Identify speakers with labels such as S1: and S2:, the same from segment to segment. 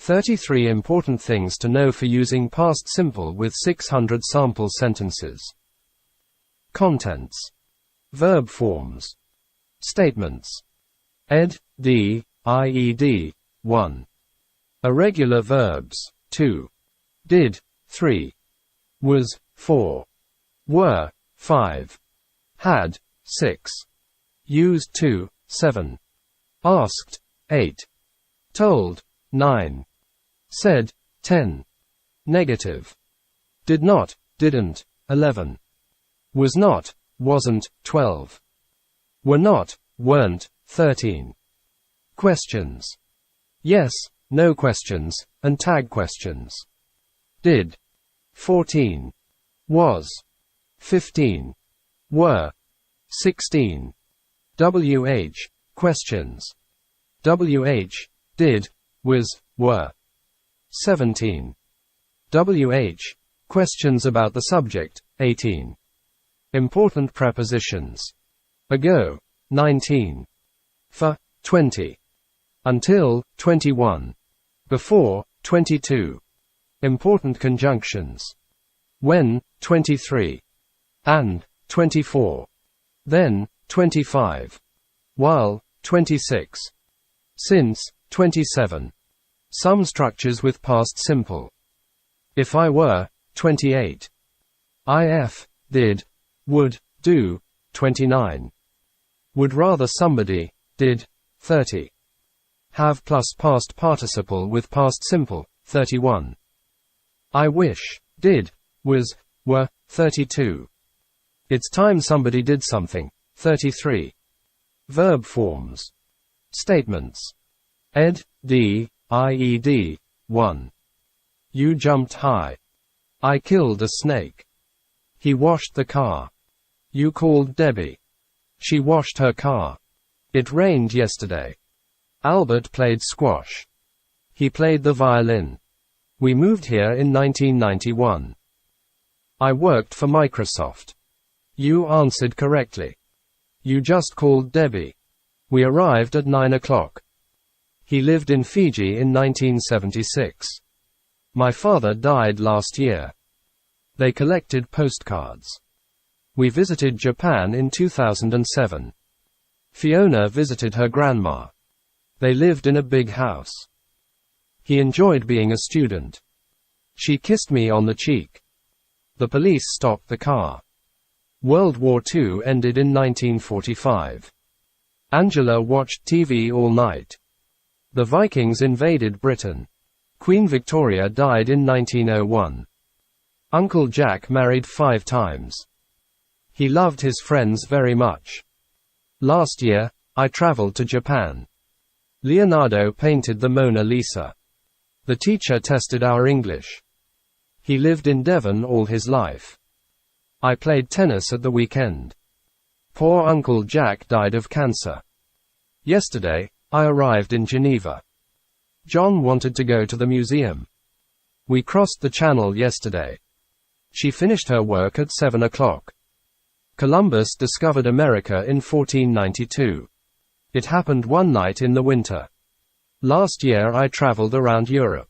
S1: 33 important things to know for using past simple with 600 sample sentences. Contents. Verb forms. Statements. Ed. D. IED. 1. Irregular verbs. 2. Did. 3. Was. 4. Were. 5. Had. 6. Used. 2. 7. Asked. 8. Told. 9. Said. 10. Negative. Did not. Didn't. 11. Was not. Wasn't. 12. Were not. Weren't. 13. Questions. Yes, no questions, and tag questions. Did. 14. Was. 15. Were. 16. WH. Questions. WH. Did. Was. Were. 17. WH. Questions about the subject. 18. Important prepositions. Ago. 19. For. 20. Until. 21. Before. 22. Important conjunctions. When. 23. And. 24. Then. 25. While. 26. Since. 27. Some structures with past simple. If I were. 28. If. Did. Would. Do. 29. Would rather somebody. Did. 30. Have plus past participle with past simple. 31. I wish. Did. Was. Were. 32. It's time somebody did something. 33. Verb forms. Statements. Ed. D. IED. 1. You jumped high. I killed a snake. He washed the car. You called Debbie. She washed her car. It rained yesterday. Albert played squash. He played the violin. We moved here in 1991. I worked for Microsoft. You answered correctly. You just called Debbie. We arrived at 9 o'clock. He lived in Fiji in 1976. My father died last year. They collected postcards. We visited Japan in 2007. Fiona visited her grandma. They lived in a big house. He enjoyed being a student. She kissed me on the cheek. The police stopped the car. World War II ended in 1945. Angela watched TV all night. The Vikings invaded Britain. Queen Victoria died in 1901. Uncle Jack married 5 times. He loved his friends very much. Last year, I traveled to Japan. Leonardo painted the Mona Lisa. The teacher tested our English. He lived in Devon all his life. I played tennis at the weekend. Poor Uncle Jack died of cancer. Yesterday, I arrived in Geneva. John wanted to go to the museum. We crossed the channel yesterday. She finished her work at 7 o'clock. Columbus discovered America in 1492. It happened one night in the winter. Last year I traveled around Europe.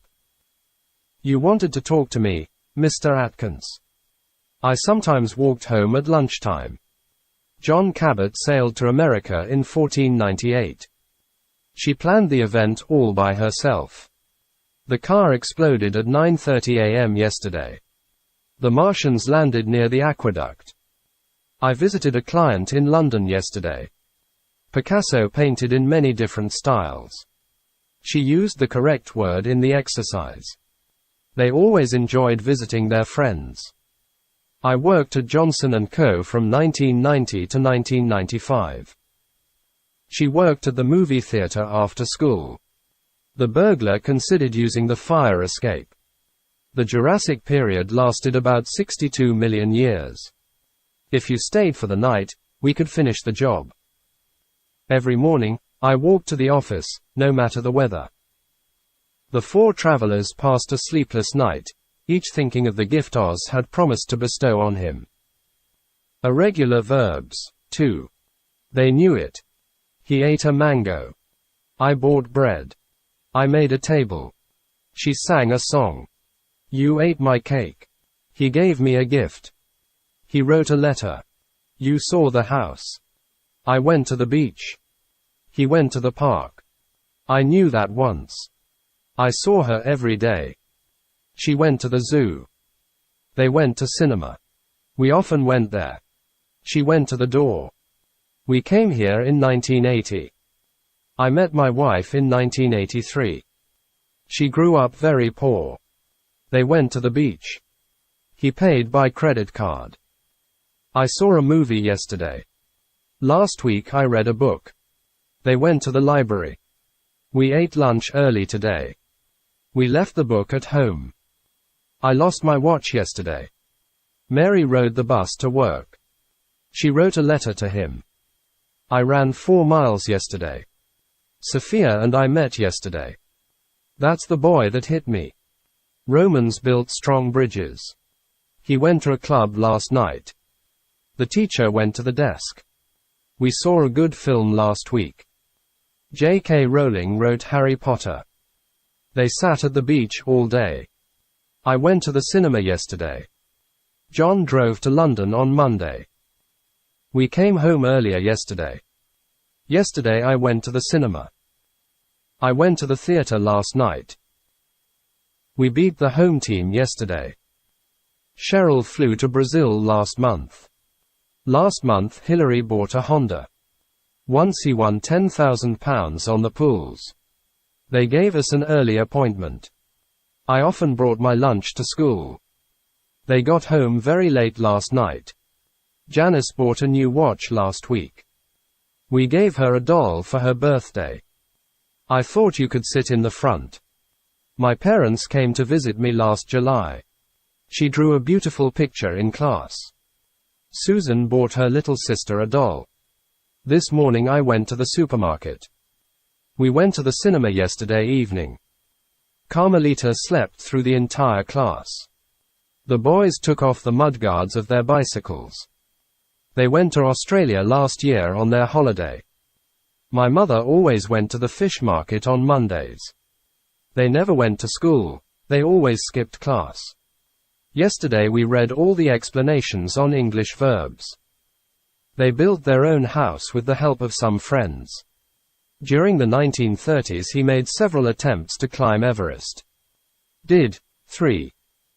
S1: You wanted to talk to me, Mr. Atkins. I sometimes walked home at lunchtime. John Cabot sailed to America in 1498. She planned the event all by herself. The car exploded at 9:30 a.m. yesterday. The Martians landed near the aqueduct. I visited a client in London yesterday. Picasso painted in many different styles. She used the correct word in the exercise. They always enjoyed visiting their friends. I worked at Johnson & Co. from 1990 to 1995. She worked at the movie theater after school. The burglar considered using the fire escape. The Jurassic period lasted about 62 million years. If you stayed for the night, we could finish the job. Every morning, I walked to the office, no matter the weather. The 4 travelers passed a sleepless night, each thinking of the gift Oz had promised to bestow on him. Irregular verbs. 2. They knew it. He ate a mango. I bought bread. I made a table. She sang a song. You ate my cake. He gave me a gift. He wrote a letter. You saw the house. I went to the beach. He went to the park. I knew that once. I saw her every day. She went to the zoo. They went to cinema. We often went there. She went to the door. We came here in 1980. I met my wife in 1983. She grew up very poor. They went to the beach. He paid by credit card. I saw a movie yesterday. Last week I read a book. They went to the library. We ate lunch early today. We left the book at home. I lost my watch yesterday. Mary rode the bus to work. She wrote a letter to him. I ran 4 miles yesterday. Sophia and I met yesterday. That's the boy that hit me. Romans built strong bridges. He went to a club last night. The teacher went to the desk. We saw a good film last week. J.K. Rowling wrote Harry Potter. They sat at the beach all day. I went to the cinema yesterday. John drove to London on Monday. We came home earlier yesterday. Yesterday I went to the cinema. I went to the theater last night. We beat the home team yesterday. Cheryl flew to Brazil last month. Last month Hillary bought a Honda. Once he won £10,000 on the pools. They gave us an early appointment. I often brought my lunch to school. They got home very late last night. Janice bought a new watch last week. We gave her a doll for her birthday. I thought you could sit in the front. My parents came to visit me last July. She drew a beautiful picture in class. Susan bought her little sister a doll. This morning I went to the supermarket. We went to the cinema yesterday evening. Carmelita slept through the entire class. The boys took off the mudguards of their bicycles. They went to Australia last year on their holiday. My mother always went to the fish market on Mondays. They never went to school. They always skipped class. Yesterday we read all the explanations on English verbs. They built their own house with the help of some friends. During the 1930s he made several attempts to climb Everest. Did. 3.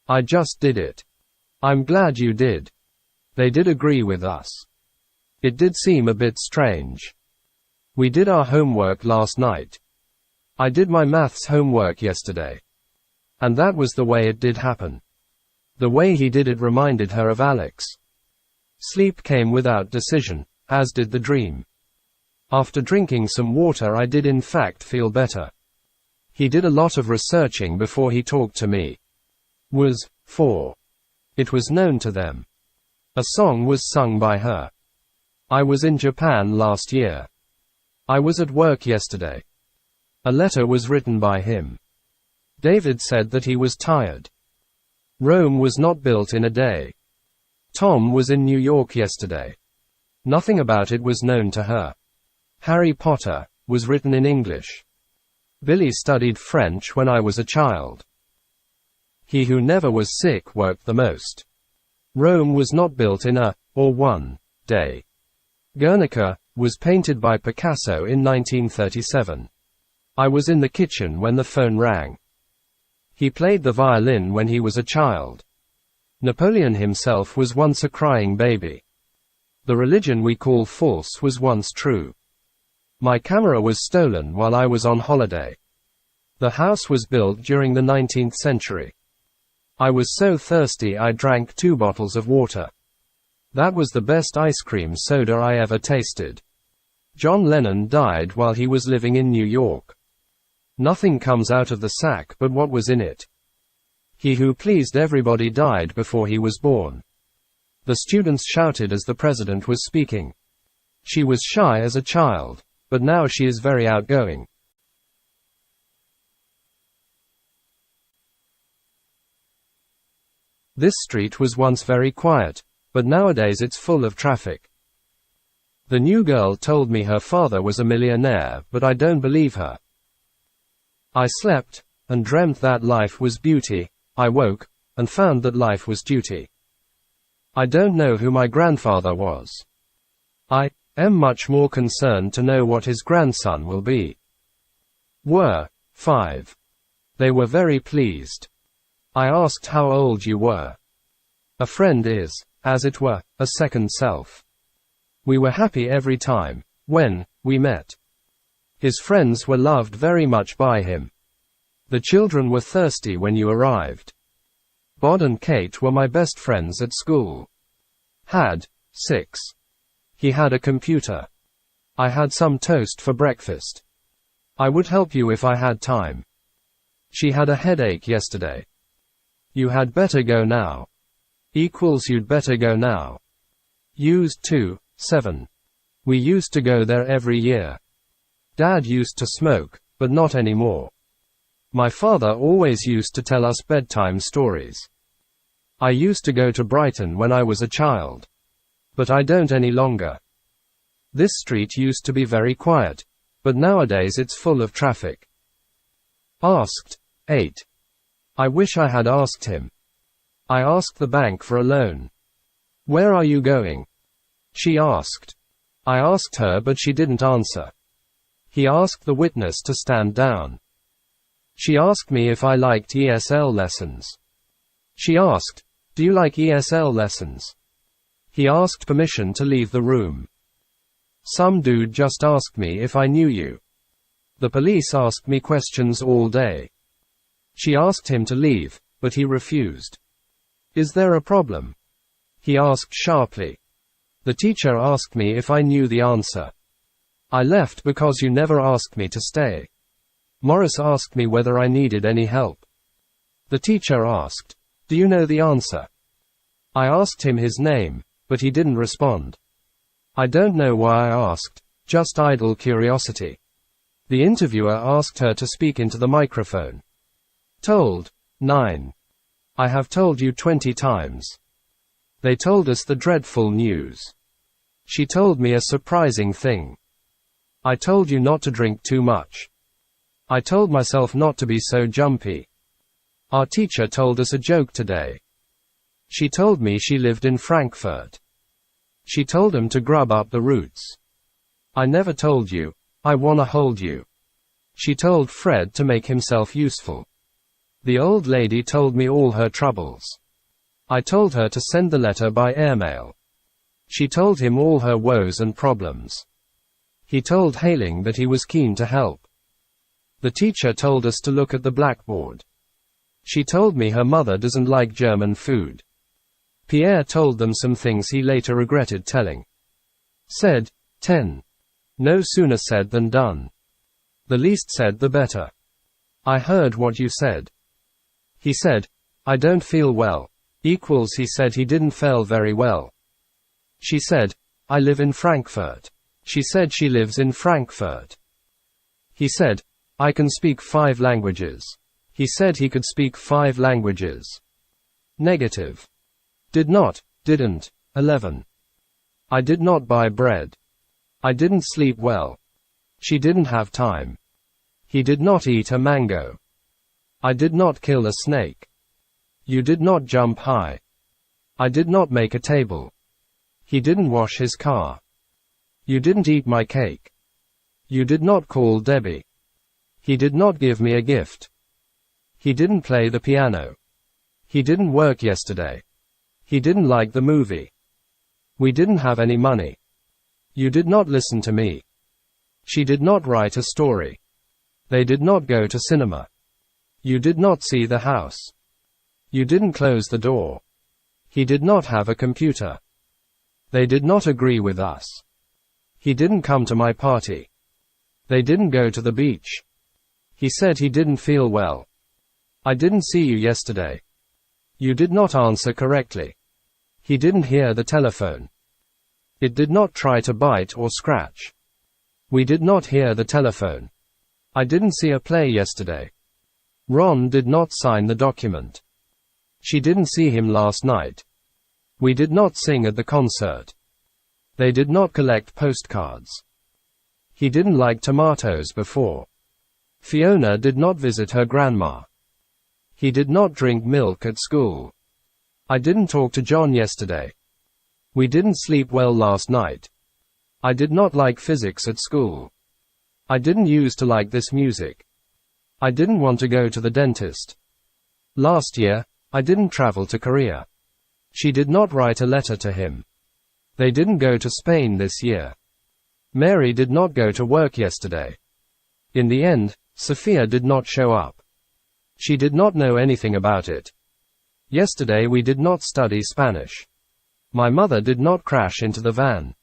S1: I just did it. I'm glad you did. They did agree with us. It did seem a bit strange. We did our homework last night. I did my maths homework yesterday. And that was the way it did happen. The way he did it reminded her of Alex. Sleep came without decision, as did the dream. After drinking some water I did in fact feel better. He did a lot of researching before he talked to me. Was. 4. It was known to them. A song was sung by her. I was in Japan last year. I was at work yesterday. A letter was written by him. David said that he was tired. Rome was not built in a day. Tom was in New York yesterday. Nothing about it was known to her. Harry Potter was written in English. Billy studied French when I was a child. He who never was sick worked the most. Rome was not built in a, or one, day. Guernica was painted by Picasso in 1937. I was in the kitchen when the phone rang. He played the violin when he was a child. Napoleon himself was once a crying baby. The religion we call false was once true. My camera was stolen while I was on holiday. The house was built during the 19th century. I was so thirsty I drank 2 bottles of water. That was the best ice cream soda I ever tasted. John Lennon died while he was living in New York. Nothing comes out of the sack but what was in it. He who pleased everybody died before he was born. The students shouted as the president was speaking. She was shy as a child, but now she is very outgoing. This street was once very quiet, but nowadays it's full of traffic. The new girl told me her father was a millionaire, but I don't believe her. I slept and dreamt that life was beauty. I woke, and found that life was duty. I don't know who my grandfather was. I am much more concerned to know what his grandson will be. Were 5. They were very pleased. I asked how old you were. A friend is, as it were, a second self. We were happy every time, when we met. His friends were loved very much by him. The children were thirsty when you arrived. Bod and Kate were my best friends at school. Had 6. He had a computer. I had some toast for breakfast. I would help you if I had time. She had a headache yesterday. You had better go now. Equals you'd better go now. Used to 7. We used to go there every year. Dad used to smoke, but not anymore. My father always used to tell us bedtime stories. I used to go to Brighton when I was a child. But I don't any longer. This street used to be very quiet, but nowadays it's full of traffic. Asked 8. I wish I had asked him. I asked the bank for a loan. Where are you going? She asked. I asked her but she didn't answer. He asked the witness to stand down. She asked me if I liked ESL lessons. She asked, do you like ESL lessons? He asked permission to leave the room. Some dude just asked me if I knew you. The police asked me questions all day. She asked him to leave, but he refused. Is there a problem? He asked sharply. The teacher asked me if I knew the answer. I left because you never asked me to stay. Morris asked me whether I needed any help. The teacher asked, do you know the answer? I asked him his name, but he didn't respond. I don't know why I asked, just idle curiosity. The interviewer asked her to speak into the microphone. Told 9. I have told you 20 times. They told us the dreadful news. She told me a surprising thing. I told you not to drink too much. I told myself not to be so jumpy. Our teacher told us a joke today. She told me she lived in Frankfurt. She told him to grub up the roots. I never told you, I wanna hold you. She told Fred to make himself useful. The old lady told me all her troubles. I told her to send the letter by airmail. She told him all her woes and problems. He told Hailing that he was keen to help. The teacher told us to look at the blackboard. She told me her mother doesn't like German food. Pierre told them some things he later regretted telling. Said 10. No sooner said than done. The least said the better. I heard what you said. He said, I don't feel well. Equals he said he didn't feel very well. She said, I live in Frankfurt. She said she lives in Frankfurt. He said, I can speak 5 languages. He said he could speak 5 languages. Negative. Did not, didn't. 11. I did not buy bread. I didn't sleep well. She didn't have time. He did not eat a mango. I did not kill a snake. You did not jump high. I did not make a table. He didn't wash his car. You didn't eat my cake. You did not call Debbie. He did not give me a gift. He didn't play the piano. He didn't work yesterday. He didn't like the movie. We didn't have any money. You did not listen to me. She did not write a story. They did not go to cinema. You did not see the house. You didn't close the door. He did not have a computer. They did not agree with us. He didn't come to my party. They didn't go to the beach. He said he didn't feel well. I didn't see you yesterday. You did not answer correctly. He didn't hear the telephone. It did not try to bite or scratch. We did not hear the telephone. I didn't see a play yesterday. Ron did not sign the document. She didn't see him last night. We did not sing at the concert. They did not collect postcards. He didn't like tomatoes before. Fiona did not visit her grandma. He did not drink milk at school. I didn't talk to John yesterday. We didn't sleep well last night. I did not like physics at school. I didn't used to like this music. I didn't want to go to the dentist. Last year, I didn't travel to Korea. She did not write a letter to him. They didn't go to Spain this year. Mary did not go to work yesterday. In the end, Sophia did not show up. She did not know anything about it. Yesterday we did not study Spanish. My mother did not crash into the van.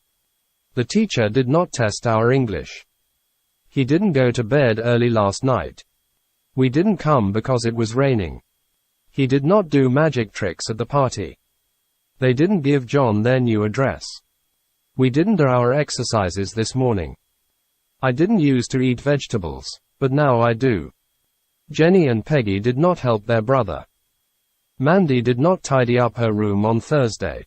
S1: The teacher did not test our English. He didn't go to bed early last night. We didn't come because it was raining. He did not do magic tricks at the party. They didn't give John their new address. We didn't do our exercises this morning. I didn't used to eat vegetables, but now I do. Jenny and Peggy did not help their brother. Mandy did not tidy up her room on Thursday.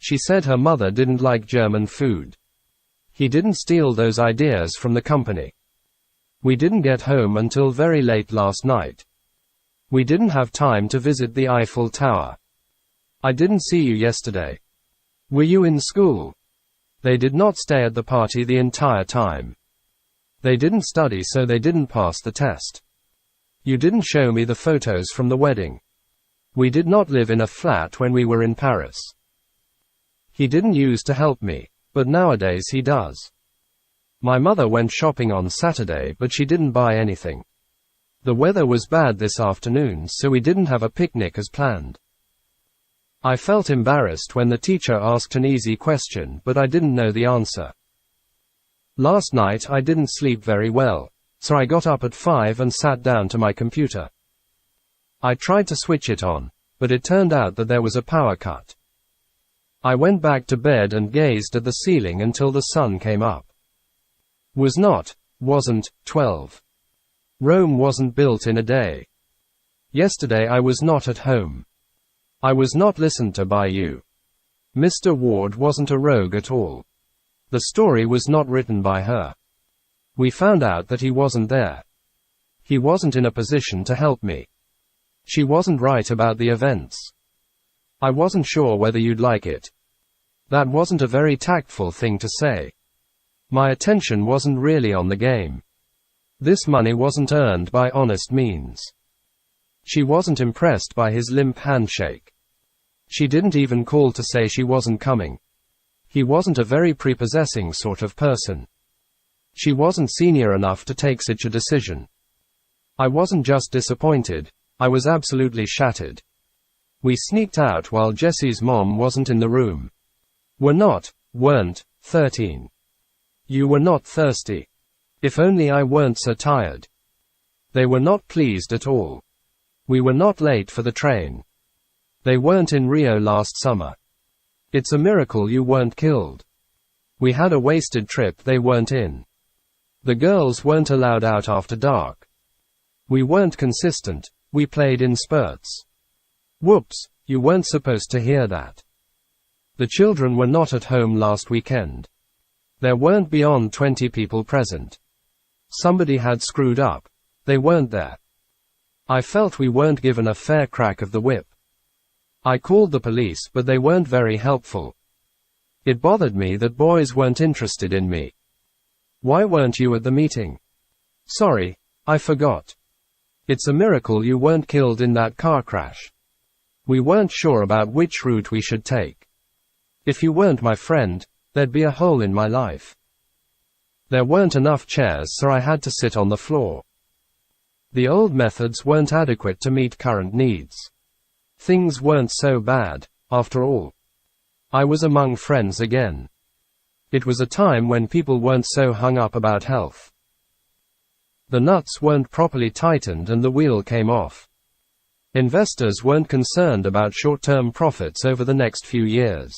S1: She said her mother didn't like German food. He didn't steal those ideas from the company. We didn't get home until very late last night. We didn't have time to visit the Eiffel Tower. I didn't see you yesterday. Were you in school? They did not stay at the party the entire time. They didn't study, so they didn't pass the test. You didn't show me the photos from the wedding. We did not live in a flat when we were in Paris. He didn't used to help me, but nowadays he does. My mother went shopping on Saturday, but she didn't buy anything. The weather was bad this afternoon, so we didn't have a picnic as planned. I felt embarrassed when the teacher asked an easy question, but I didn't know the answer. Last night I didn't sleep very well, so I got up at 5 and sat down to my computer. I tried to switch it on, but it turned out that there was a power cut. I went back to bed and gazed at the ceiling until the sun came up. Wasn't 12. Rome wasn't built in a day. Yesterday I was not at home. I was not listened to by you. Mr. Ward wasn't a rogue at all. The story was not written by her. We found out that he wasn't there. He wasn't in a position to help me. She wasn't right about the events. I wasn't sure whether you'd like it. That wasn't a very tactful thing to say. My attention wasn't really on the game. This money wasn't earned by honest means. She wasn't impressed by his limp handshake. She didn't even call to say she wasn't coming. He wasn't a very prepossessing sort of person. She wasn't senior enough to take such a decision. I wasn't just disappointed, I was absolutely shattered. We sneaked out while Jesse's mom wasn't in the room. Weren't 13. You were not thirsty. If only I weren't so tired. They were not pleased at all. We were not late for the train. They weren't in Rio last summer. It's a miracle you weren't killed. We had a wasted trip they weren't in. The girls weren't allowed out after dark. We weren't consistent, we played in spurts. Whoops, you weren't supposed to hear that. The children were not at home last weekend. There weren't beyond 20 people present. Somebody had screwed up. They weren't there. I felt we weren't given a fair crack of the whip. I called the police, but they weren't very helpful. It bothered me that boys weren't interested in me. Why weren't you at the meeting? Sorry, I forgot. It's a miracle you weren't killed in that car crash. We weren't sure about which route we should take. If you weren't my friend, there'd be a hole in my life. There weren't enough chairs, so I had to sit on the floor. The old methods weren't adequate to meet current needs. Things weren't so bad, after all. I was among friends again. It was a time when people weren't so hung up about health. The nuts weren't properly tightened and the wheel came off. Investors weren't concerned about short-term profits over the next few years.